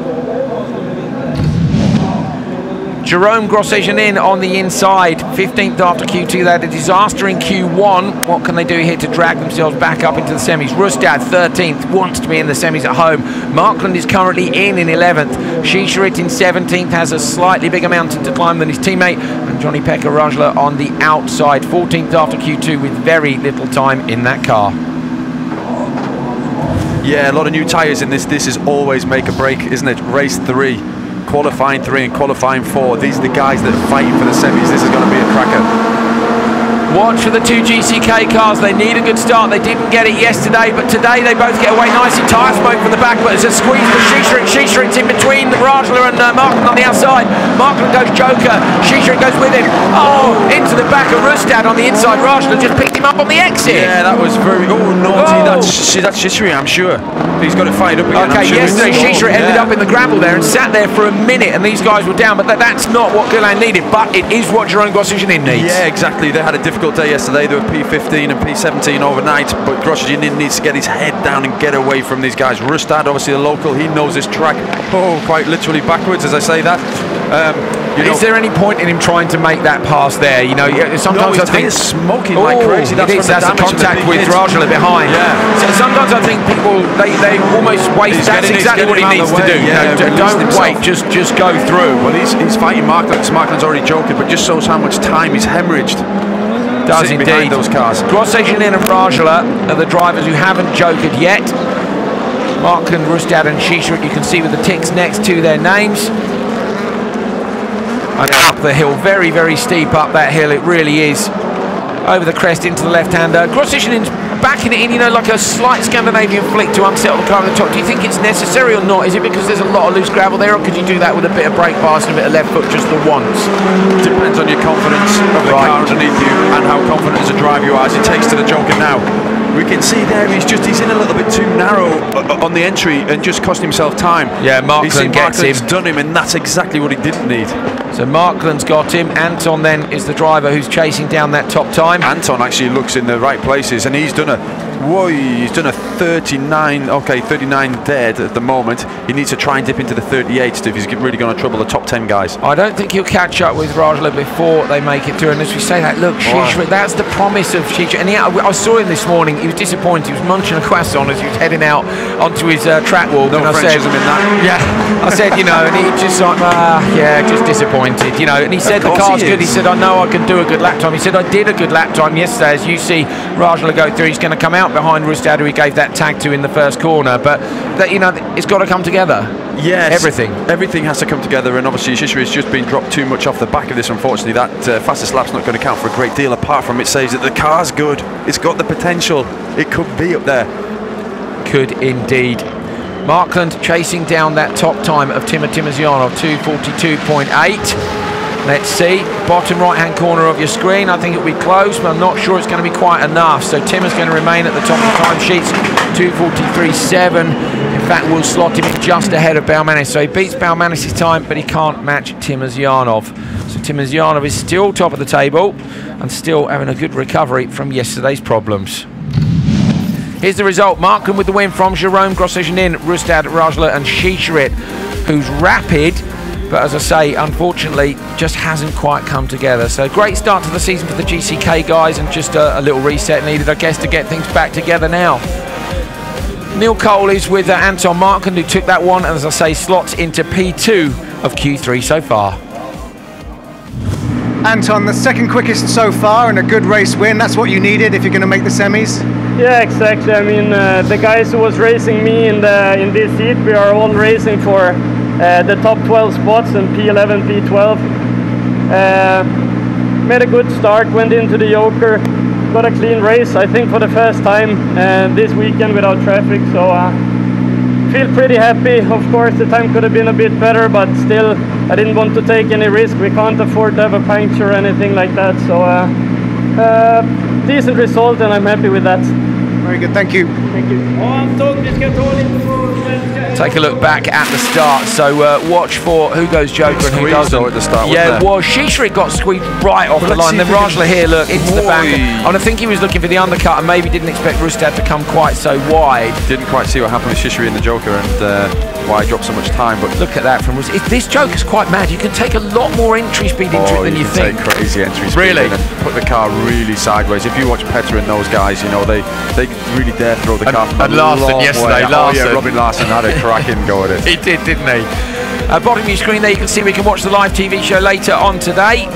Jerome Grosjean on the inside, 15th after Q2. They had a disaster in Q1. What can they do here to drag themselves back up into the semis? Rustad, 13th, wants to be in the semis at home. Markland is currently in 11th. Shishirit in 17th, has a slightly bigger mountain to climb than his teammate. And Johnny Pekka Rajla on the outside, 14th after Q2 with very little time in that car. Yeah, a lot of new tyres in this. This is always make or break, isn't it? Race 3. Qualifying 3 and qualifying 4. These are the guys that are fighting for the semis. This is going to be a cracker. Watch for the 2 GCK cars. They need a good start. They didn't get it yesterday, but today they both get away nicely. Tyre smoke from the back, but it's a squeeze for Shishirit. Shishirit's in between Rajla and Markland on the outside. Markland goes Joker. Shishirit goes with him. Oh, into the back of Rustad on the inside. Rajla just picked him up on the exit. Yeah, that was very... Oh, naughty. Oh. That's Shishirit, I'm sure. He's got it fired up again. Okay, yesterday Shishirit ended up in the gravel there and sat there for a minute, and these guys were down, but that's not what Guerlain needed, but it is what Jerome Grosjean needs. Yeah, exactly. They had a difficult difficult day yesterday. They were P15 and P17 overnight, but Grosjean needs to get his head down and get away from these guys. Rustad, obviously a local, he knows this track, quite literally backwards as I say that. Is there any point in him trying to make that pass there? You know, sometimes I think smoking like crazy. That's a contact with Rajala behind. Yeah. So sometimes I think people they almost waste. That's exactly what he needs to do. Yeah, don't wait. Just go through. Well, he's fighting Markland. Markland's already joking, but just shows how much time he's hemorrhaged. Does indeed. Behind those cars. Grosjean and Rajala are the drivers who haven't jokered yet. Markland, Rustad and Shishirit, you can see with the ticks next to their names. And up the hill, very, very steep up that hill, it really is. Over the crest into the left-hander. Grosjean's backing it in, you know, like a slight Scandinavian flick to unsettle the car at the top. Do you think it's necessary or not? Is it because there's a lot of loose gravel there, or could you do that with a bit of brake pass and a bit of left foot just the once? Depends on your confidence of the car underneath you and how confident as a driver you are, as it takes to the Joker now. We can see there he's in a little bit too narrow on the entry and just cost himself time. Yeah, Markland gets him. Done him, and that's exactly what he didn't need. So Markland's got him. Anton then is the driver who's chasing down that top time. Anton actually looks in the right places, and he's done a 39 dead at the moment. He needs to try and dip into the 38 if he's really going to trouble the top 10 guys. I don't think he'll catch up with Rajala before they make it through. And as we say that, look, Shishirit, that's the promise of Shishirit. And I saw him this morning. He was disappointed. He was munching a croissant as he was heading out onto his track walk. No Frenchism in that. Yeah, I said, you know, and he just like, just disappointed, you know. And he said the car's good. He said, I know I can do a good lap time. He said, I did a good lap time yesterday. As you see Rajala go through, he's going to come out behind Rustad, who he gave that tag to in the first corner. But that, you know, it's got to come together. Yes, everything has to come together, and obviously Shishirit's just been dropped too much off the back of this. Unfortunately, that fastest lap's not going to count for a great deal. Apart from it says that the car's good, it's got the potential, it could be up there. Could indeed. Markland chasing down that top time of Timur Timosyanov, 2:42.8. Let's see, bottom right-hand corner of your screen. I think it'll be close, but I'm not sure it's going to be quite enough. So Timur's going to remain at the top of the timesheets, 2:43.7. In fact, we'll slot him in just ahead of Baumanis. So he beats Baumanis' time, but he can't match Timosyanov. So Timosyanov is still top of the table and still having a good recovery from yesterday's problems. Here's the result. Markland with the win from Jerome Grosjean, Rustad, Rajala and Shishirit, who's rapid, but as I say, unfortunately, just hasn't quite come together. So great start to the season for the GCK guys, and just a little reset needed, I guess, to get things back together now. Neil Cole is with Anton Markland, who took that one, and as I say, slots into P2 of Q3 so far. Anton, the second quickest so far and a good race win. That's what you needed if you're going to make the semis. Yeah, exactly. I mean, the guys who was racing me in this heat, we are all racing for the top 12 spots in P11, P12. Made a good start, went into the Joker, got a clean race, I think, for the first time this weekend without traffic. So feel pretty happy. Of course, the time could have been a bit better, but still, I didn't want to take any risk. We can't afford to have a puncture or anything like that. So decent result, and I'm happy with that. Very good, thank you. Thank you. Take a look back at the start. So watch for who goes Joker and who doesn't. At the start, yeah, well, Shishirit got squeezed right off the line. Then Rajala here, look, into the back. And I think he was looking for the undercut and maybe didn't expect Rustad to come quite so wide. Didn't quite see what happened with Shishirit in the Joker and why he dropped so much time. But look at that from Rustad. This Joker's quite mad. You can take a lot more entry speed into it than you think. Take crazy entry speed. Really? And put the car really sideways. If you watch Petter and those guys, you know, they really dare throw the car from and Larson yesterday. Yeah, Robin Larson had a cracking go at it. He did, didn't he? Bottom of your screen there, you can see we can watch the live TV show later on today.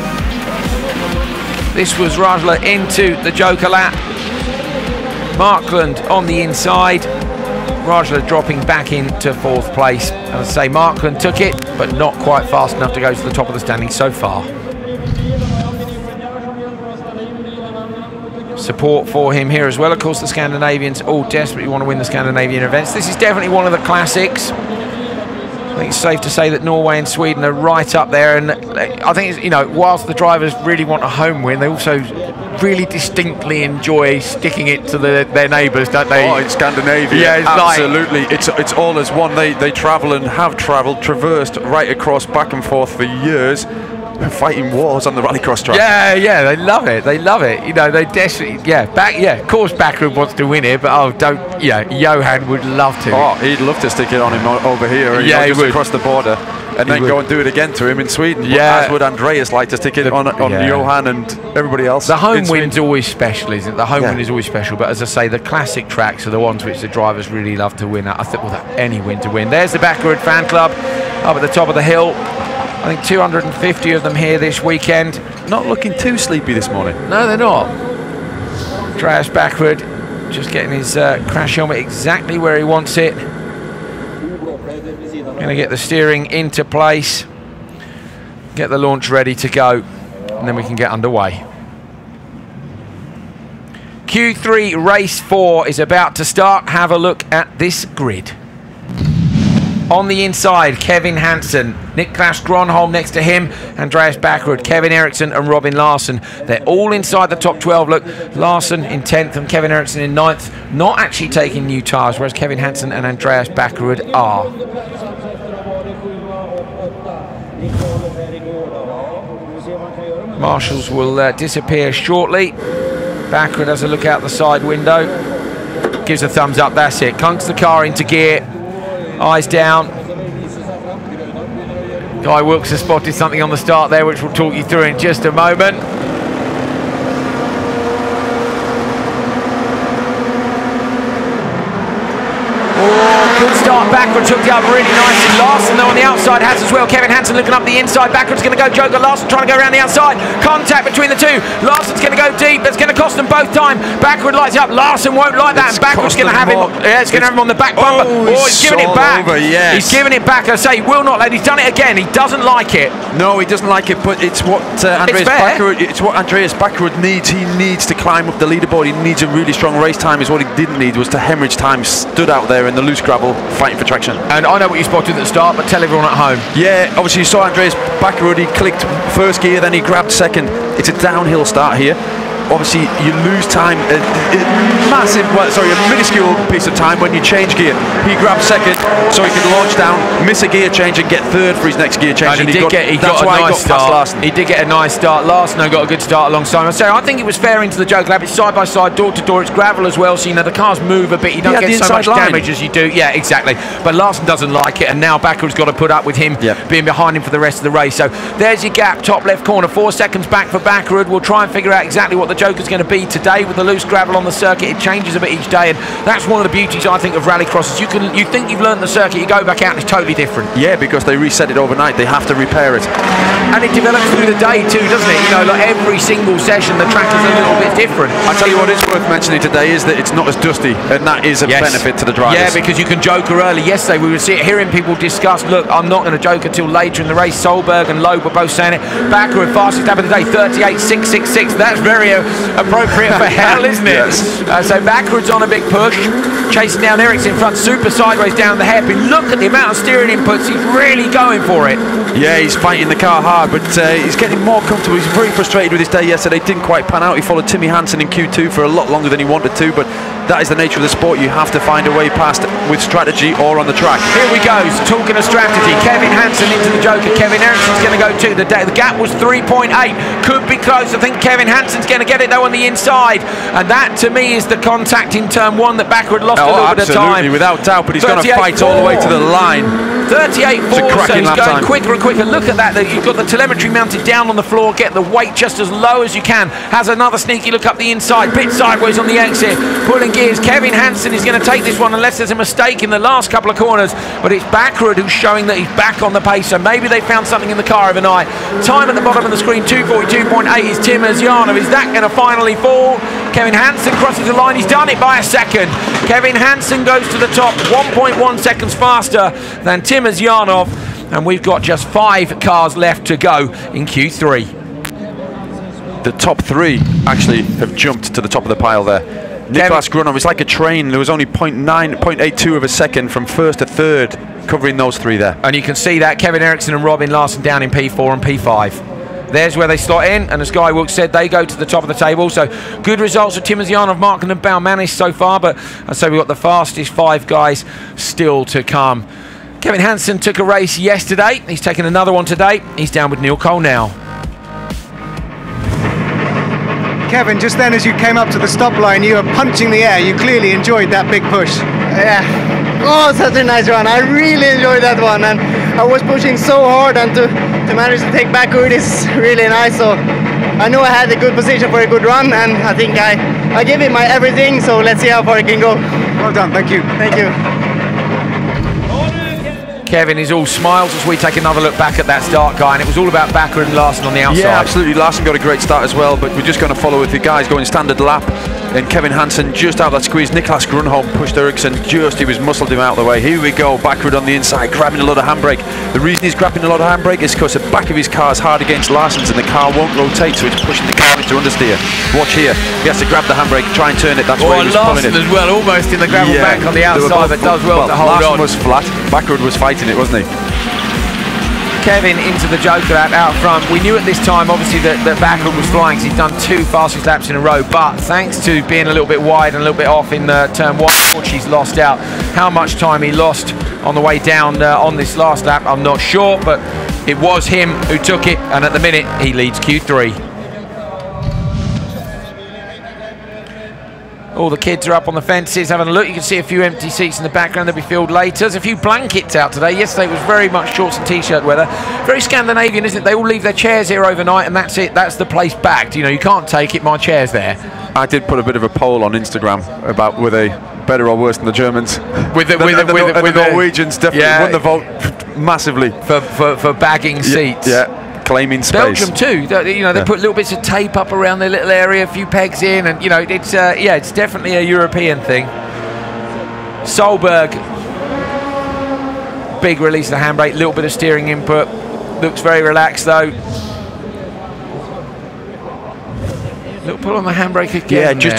This was Rajala into the Joker lap. Markland on the inside. Rajala dropping back into fourth place. As I say, Markland took it, but not quite fast enough to go to the top of the standings so far. Support for him here as well. Of course, the Scandinavians all desperately want to win the Scandinavian events. This is definitely one of the classics. I think it's safe to say that Norway and Sweden are right up there, and I think, you know, whilst the drivers really want a home win, they also really distinctly enjoy sticking it to their neighbours, don't they? Oh, in Scandinavia, yeah, it's absolutely. It's all as one. They travel and have travelled, traversed right across, back and forth for years. fighting wars on the rallycross track. Yeah, they love it. They love it. You know, they desperately, of course Backrud wants to win it, but Johan would love to. Oh, he'd love to stick it on him over here, and just across the border, and then go and do it again to him in Sweden. As would Andreas like to stick it on Johan and everybody else. The home win's always special, isn't it? The home win is always special, but as I say, the classic tracks are the ones which the drivers really love to win at. I think, any win to win. There's the Backrud fan club up at the top of the hill. I think 250 of them here this weekend. Not looking too sleepy this morning. No, they're not. Andreas Backrud just getting his crash helmet exactly where he wants it. Going to get the steering into place, get the launch ready to go, and then we can get underway. Q3 race 4 is about to start. Have a look at this grid. On the inside, Kevin Hanson, Niklas Gronholm next to him, Andreas Backrud, Kevin Eriksson and Robin Larsson. They're all inside the top 12. Look, Larsson in 10th and Kevin Eriksson in 9th, not actually taking new tyres, whereas Kevin Hanson and Andreas Backrud are. Marshals will disappear shortly. Backrud has a look out the side window, gives a thumbs up, that's it. Clunks the car into gear, eyes down. Guy Wilkes has spotted something on the start there, which we'll talk you through in just a moment. Good start, Backrud took the up really nicely. Larsson though on the outside has as well. Kevin Hanson looking up the inside. Backrud's going to go Joker. Larsson trying to go around the outside. Contact between the two. Larsson's going to go deep. It's going to cost them both time. Backrud lights up. Larsson won't like that. And Backrud's going to have him. Yeah, it's going to have him on the back bumper. Oh, he's giving it back. He's giving it back. I say, he will not let. He's done it again. He doesn't like it. No, he doesn't like it. But it's what Andreas Backrud. It's what Andreas Backrud needs. He needs to climb up the leaderboard. He needs a really strong race time. Is what he didn't need was to hemorrhage time. Stood out there in the loose gravel, fighting for traction. And I know what you spotted at the start, but tell everyone at home. Yeah, obviously you saw Andreas Backrud, he clicked first gear, then he grabbed second. It's a downhill start here. Obviously you lose time, a minuscule piece of time when you change gear. He grabbed second so he could launch down, miss a gear change and get third for his next gear change. And he got a nice start. He did get a nice start. Larsson got a good start alongside him. I think it was fair into the Joker Lab. It's side by side, door to door. It's gravel as well, so you know the cars move a bit. You don't get so much damage as you do. Yeah, exactly. But Larsson doesn't like it, and now Backrud's got to put up with him being behind him for the rest of the race. So there's your gap, top left corner, 4 seconds back for Backrud. We'll try and figure out exactly what the Joker's going to be today with the loose gravel on the circuit. It changes a bit each day, and that's one of the beauties I think of rallycross. Is you think you've learned the circuit, you go back out and it's totally different. Yeah, because they reset it overnight. They have to repair it, and it develops through the day too, doesn't it? You know, like every single session the track is a little bit different. I tell you what is worth mentioning today is that it's not as dusty, and that is a benefit to the drivers. Yeah, because you can joker early. Yesterday we were hearing people discuss, look, I'm not going to joker till later in the race. Solberg and Loeb were both saying it. Backrud, fastest lap of the day, 38.666. That's very appropriate for hell, isn't it? Yes. So Backrud's on a big push, chasing down Eriksson in front, super sideways down the hairpin. Look at the amount of steering inputs. He's really going for it. Yeah, he's fighting the car hard, but he's getting more comfortable. He's very frustrated with his day yesterday. Didn't quite pan out. He followed Timmy Hansen in Q2 for a lot longer than he wanted to, but that is the nature of the sport. You have to find a way past with strategy or on the track. Here we go, talking of strategy. Kevin Hansen into the Joker. Kevin Eriksson's going to go too. The gap was 3.8. Could be close. I think Kevin Hansen's going to get it though on the inside. And that to me is the contact in turn 1 that Backrud lost a little bit of time. Without doubt, but he's going to fight all the way to the line. 38.4, so he's going quicker and quicker. Look at that, you've got the telemetry mounted down on the floor, get the weight just as low as you can. Has another sneaky look up the inside, bit sideways on the exit, pulling gears. Kevin Hansen is going to take this one unless there's a mistake in the last couple of corners, but it's Backrud who's showing that he's back on the pace, so maybe they found something in the car overnight. Time at the bottom of the screen, 2:42.8 is Tim Azjanov. Is that going to finally fall? Kevin Hansen crosses the line, he's done it by a second. Kevin Hansen goes to the top, 1.1 seconds faster than Tim Azjanov, and we've got just 5 cars left to go in Q3. The top 3 actually have jumped to the top of the pile there. Niklas Gronholm, it's like a train. There was only 0.82 of a second from first to third, covering those 3 there. And you can see that Kevin Eriksson and Robin Larsson down in P4 and P5. There's where they slot in, and as Guy Wilkes said, they go to the top of the table. So good results for Tim Azjanov, Marken and Baumanis so far, but I'd say we've got the fastest 5 guys still to come. Kevin Hansen took a race yesterday. He's taken another one today. He's down with Neil Cole now. Kevin, just then as you came up to the stop line, you were punching the air. You clearly enjoyed that big push. Yeah. Oh, such a nice run. I really enjoyed that one, and I was pushing so hard, and to manage to take backward is really nice. So I know I had a good position for a good run, and I think I gave it my everything. So let's see how far it can go. Well done. Thank you. Thank you. Kevin is all smiles as we take another look back at that start, Guy, and it was all about Bakker and Larson on the outside. Yeah, absolutely. Larson got a great start as well, but we're just going to follow with the guys going standard lap. And Kevin Hanson just out that squeeze. Niklas Grunholm pushed Eriksson he was muscled him out of the way. Here we go, backward on the inside, grabbing a lot of handbrake. The reason he's grabbing a lot of handbrake is because the back of his car is hard against Larson's and the car won't rotate, so it's pushing the car into understeer. Watch here, he has to grab the handbrake, try and turn it. That's where he was pulling it. Larson as well, almost in the gravel bank on the outside, but does well to hold Larson on. was flat, backward was fighting it, wasn't he? Kevin into the Joker out front. We knew at this time, obviously, that Bakker was flying because he's done 2 fastest laps in a row, but thanks to being a little bit wide and a little bit off in turn 1, which he's lost out. How much time he lost on the way down on this last lap, I'm not sure, but it was him who took it, and at the minute, he leads Q3. All the kids are up on the fences having a look. You can see a few empty seats in the background. They'll be filled later. There's a few blankets out today. Yesterday was very much shorts and t-shirt weather. Very Scandinavian, isn't it? They all leave their chairs here overnight, and that's it. That's the place bagged. You know, you can't take it. My chair's there. I did put a bit of a poll on Instagram about were they better or worse than the Germans. With the Norwegians definitely won the vote massively for bagging seats. Yeah. Claiming space. Belgium too. You know, they put little bits of tape up around their little area, a few pegs in, and you know, it's it's definitely a European thing. Solberg, big release of the handbrake, little bit of steering input. Looks very relaxed though. Little pull on the handbrake again. Yeah,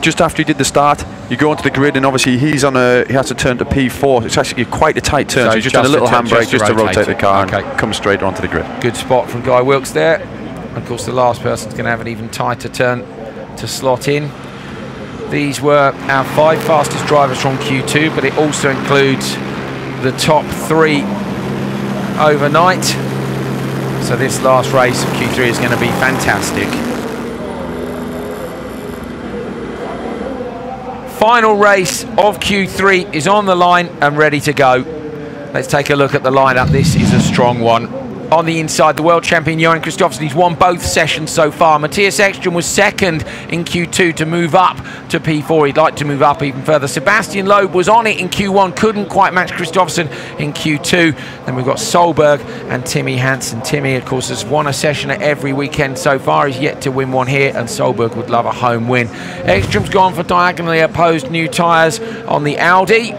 just after he did the start, you go onto the grid, and obviously he has to turn to P4. It's actually quite a tight turn, so he's just done a little handbrake just to rotate the car and come straight onto the grid. Good spot from Guy Wilkes there. Of course, the last person's going to have an even tighter turn to slot in. These were our 5 fastest drivers from Q2, but it also includes the top 3 overnight. So this last race of Q3 is going to be fantastic. Final race of Q3 is on the line and ready to go. Let's take a look at the lineup. This is a strong one. On the inside, the world champion Johan Kristoffersson. He's won both sessions so far. Matthias Ekström was second in Q2 to move up to P4. He'd like to move up even further. Sebastian Loeb was on it in Q1, couldn't quite match Kristoffersson in Q2. Then we've got Solberg and Timmy Hanson. Timmy, of course, has won a session at every weekend so far. He's yet to win one here, and Solberg would love a home win. Ekström's gone for diagonally opposed new tyres on the Audi.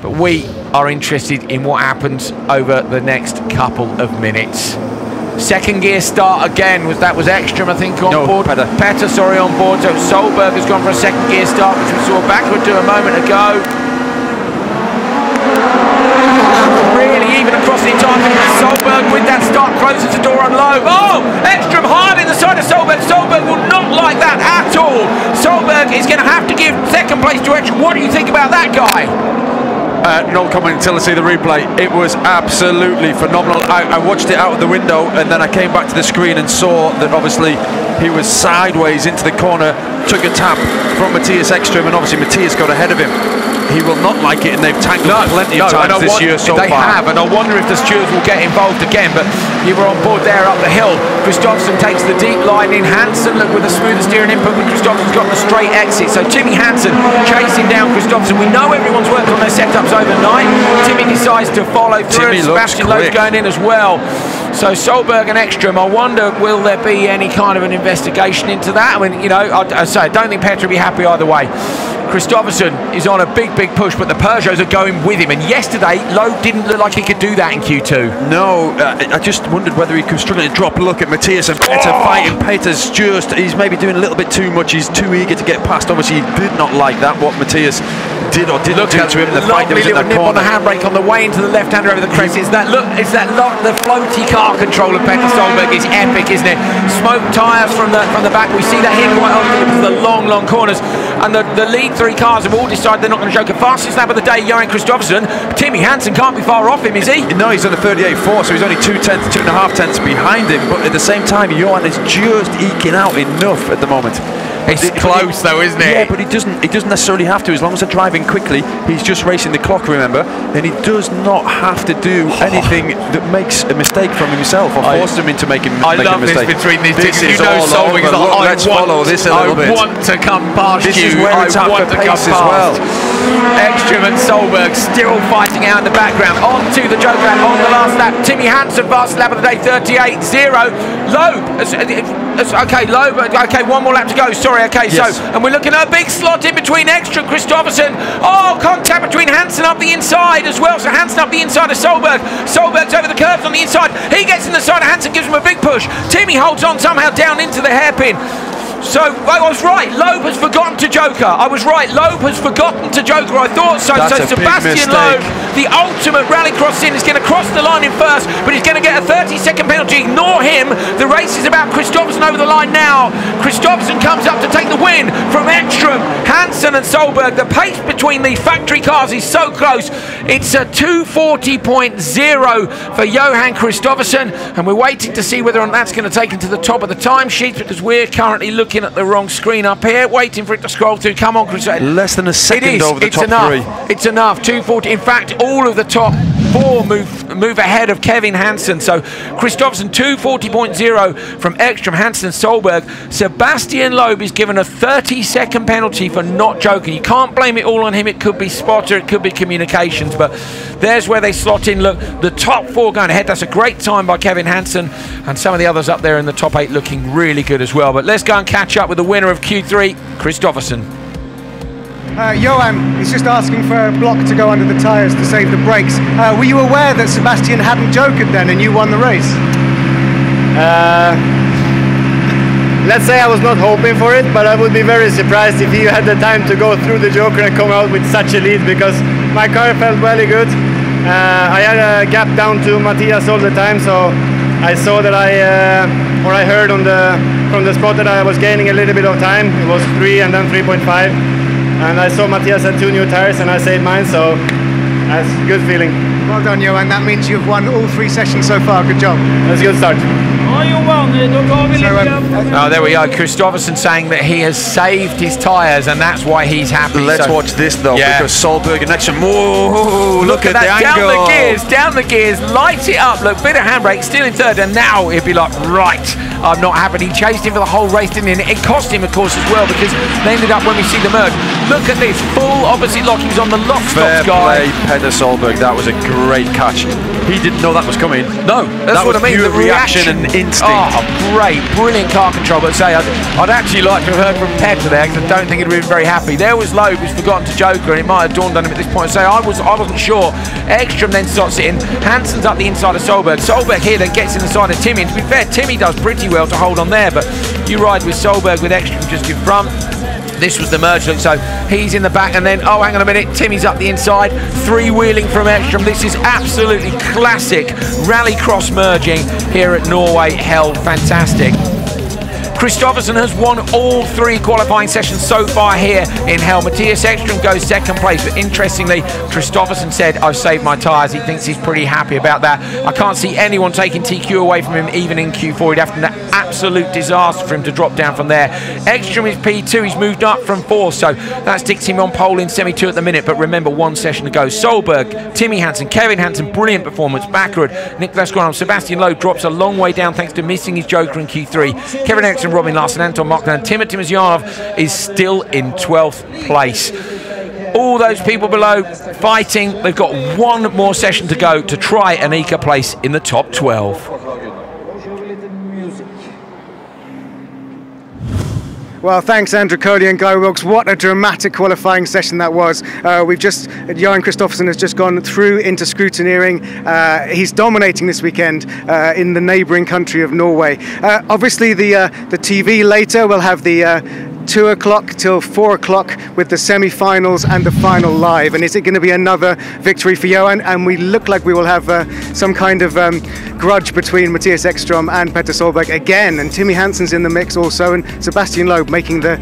But we are interested in what happens over the next couple of minutes. Second gear start again. That was Ekström, I think, on board. Petter, sorry, on board. So Solberg has gone for a second gear start, which we saw Bakker do a moment ago. Really even across the entire thing. Solberg with that start closes the door on Loeb. Oh, Ekström hard in the side of Solberg. Solberg will not like that at all. Solberg is going to have to give second place to Ekström. What do you think about that, Guy? No comment until I see the replay. It was absolutely phenomenal. I watched it out of the window, and then I came back to the screen and saw that obviously he was sideways into the corner, took a tap from Matthias Ekström, and obviously Matthias got ahead of him. He will not like it, and they've tangled plenty of times this year so far. They have, and I wonder if the stewards will get involved again, but you were on board there up the hill. Kristoffersson takes the deep line in. Hanson, look, with a smoother steering input, but Kristoffersson's got the straight exit. So Timmy Hanson chasing down Kristoffersson. We know everyone's worked on their setups overnight. Timmy decides to follow through. Sebastian Loeb's going in as well. So Solberg and Ekström, I wonder, will there be any kind of an investigation into that? I mean, you know, I don't think Petter will be happy either way. Kristoffersson is on a big push, but the Peugeots are going with him. And yesterday, Loeb didn't look like he could do that in Q2. No, I just wondered whether he could struggle to drop a look at Matthias and Petter fighting. Petter's he's maybe doing a little bit too much. He's too eager to get past. Obviously, he did not like that, what Matthias did or didn't do to him. The fight that was in that nip on corner. the handbrake on the way into the left-hander over the crest. It's that the floaty car control of Petter Solberg is epic, isn't it? Smoke tyres from the back. We see that here quite often because of the long corners. And the lead three cars have all decided they're not going to joke. Fastest lap of the day, Johan Kristoffersson. Timmy Hansen can't be far off him, is he? No, he's on a 38.4, so he's only 2.5 tenths behind him. But at the same time, Johan is just eking out enough at the moment. It's close though, isn't it? Yeah, but he doesn't necessarily have to. As long as they're driving quickly, he's just racing the clock, remember? And he does not have to do anything that makes a mistake from himself or forces him into making a mistake. I love this between these two. This You is know all Solberg is over. like, Look, let's follow this a little bit. I want to come past this you. Is where it's I at want for to come pace past. as well. Ekstrom and Solberg still fighting out in the background. On to the Joker lap on the last lap. Timmy Hansen, fastest lap of the day, 38.0. Loeb, okay, Loeb, okay, one more lap to go. Sorry, okay, yes. So, and we're looking at a big slot in between Ekstrom and Kristoffersson. Oh, contact between Hansen up the inside as well. So Hansen up the inside of Solberg. Solberg's over the curves on the inside. He gets in the side of Hansen, gives him a big push. Timmy holds on somehow down into the hairpin. So I was right. Loeb has forgotten to Joker. I was right. Loeb has forgotten to Joker. I thought so. That's so Sebastian Loeb, the ultimate rallycross sin, is going to cross the line in first, but he's going to get a 30-second penalty. Ignore him. The race is about Kristoffersson over the line now. Kristoffersson comes up to take the win from Ekstrom, Hansen and Solberg. The pace between these factory cars is so close. It's a 2:40.0 for Johan Kristoffersson, and we're waiting to see whether or not that's going to take him to the top of the timesheet, because we're currently looking at the wrong screen up here, waiting for it to scroll through. Come on, Chris. Less than a second over the top enough. three. It's enough. 2:40. In fact, all of the top four move ahead of Kevin Hansen. So Kristoffersson 2:40.0 from Ekstrom, Hansen, Solberg. Sebastian Loeb is given a 30-second penalty for not joking. You can't blame it all on him. It could be spotter, it could be communications, but there's where they slot in. Look, the top four going ahead. That's a great time by Kevin Hansen, and some of the others up there in the top 8 looking really good as well. But let's go and catch up with the winner of Q3, Kristoffersson. Johan is just asking for a block to go under the tyres to save the brakes. Were you aware that Sebastian hadn't jokered then and you won the race? Let's say I was not hoping for it, but I would be very surprised if he had the time to go through the Joker and come out with such a lead, because my car felt really good. I had a gap down to Matthias all the time, so I saw that I heard from the spot that I was gaining a little bit of time. It was 3 and then 3.5, and I saw Matthias had 2 new tires and I saved mine, so that's a good feeling. Well done, Johan. That means you've won all 3 sessions so far. Good job. That's a good start. Oh, there we go. Kristoffersson saying that he has saved his tyres and that's why he's happy. Let's watch this though, because Solberg and Ekstrom. Whoa, look at the angle. Down the gears, light it up. Look, bit of handbrake, still in third, and now he'd be like, right, I'm not happy. He chased him for the whole race, didn't he? And it cost him, of course, as well, because they ended up, when we see the merge, look at this, full opposite lock. He was on the lock stop, Fair play, Petter Solberg. That was a great catch. He didn't know that was coming. No, that's what I mean. The reaction and instinct. Oh, great, brilliant car control. But say, I'd actually like to have heard from Petter there, because I don't think he'd have been very happy. There was Loeb, who's forgotten to Joker, and it might have dawned on him at this point. Say, I wasn't sure. Ekstrom then slots it in. Hansen's up the inside of Solberg. Solberg here then gets in the side of Timmy. And to be fair, Timmy does pretty well to hold on there, but you ride with Solberg with Ekstrom just in front. This was the merge look, so he's in the back, and then, oh, hang on a minute, Timmy's up the inside, 3-wheeling from Ekstrom. This is absolutely classic rallycross merging here at Norway. Hell, fantastic. Kristoffersson has won all 3 qualifying sessions so far here in Hell. Matthias Ekstrom goes second place, but interestingly, Kristoffersson said, I've saved my tyres. He thinks he's pretty happy about that. I can't see anyone taking TQ away from him, even in Q4. It'd have to be an absolute disaster for him to drop down from there. Ekstrom is P2. He's moved up from 4, so that sticks him on pole in semi-2 at the minute, but remember, 1 session to go. Solberg, Timmy Hansen, Kevin Hansen, brilliant performance. Backward, Nicolas Gronholm, Sebastian Loeb drops a long way down thanks to missing his Joker in Q3. Kevin Ekstrom, Robin Larsen, Anton Mockner, and Timur Timosyanov is still in 12th place. All those people below fighting. They've got 1 more session to go to try and eke a place in the top 12. Well, thanks, Andrew Coley and Guy Wilkes. What a dramatic qualifying session that was. Johan Kristoffersson has just gone through into scrutineering. He's dominating this weekend in the neighbouring country of Norway. Obviously, the TV later will have the 2 o'clock till 4 o'clock with the semi-finals and the final live. And is it going to be another victory for Johan? And we look like we will have some kind of grudge between Matthias Ekström and Petter Solberg again. And Timmy Hanson's in the mix also, and Sebastian Loeb making that's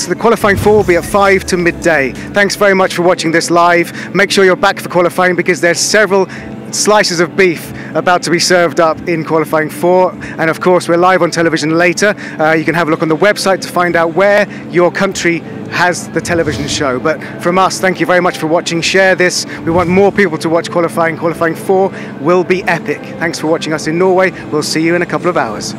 the qualifying 4 will be at 5 to midday. Thanks very much for watching this live. Make sure you're back for qualifying, because there's several slices of beef about to be served up in qualifying 4, and of course we're live on television later. You can have a look on the website to find out where your country has the television show. But from us, thank you very much for watching. Share this. We want more people to watch qualifying. Qualifying 4 will be epic. Thanks for watching us in Norway. We'll see you in a couple of hours.